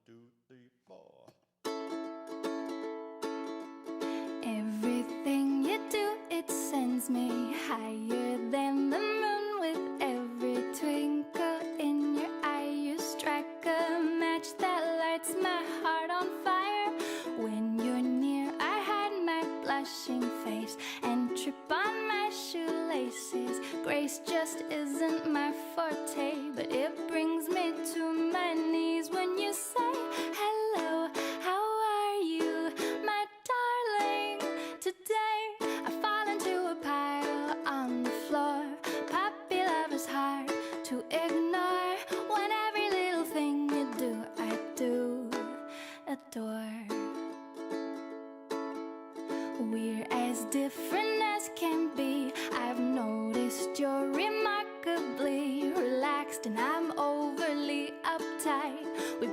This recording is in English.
2, 3, 4. Everything you do, it sends me higher than the moon. With every twinkle in your eye, you strike a match that lights my heart on fire. When you're near, I hide my blushing face and trip on my shoelaces. Grace just isn't my forte, but it brings me to my knees when you say hello, how are you, my darling? Today I fall into a pile on the floor. Puppy lover's hard to ignore. When every little thing you do, I do adore. We're as different as can be. I've noticed you're remarkably relaxed and I'm overly uptight. We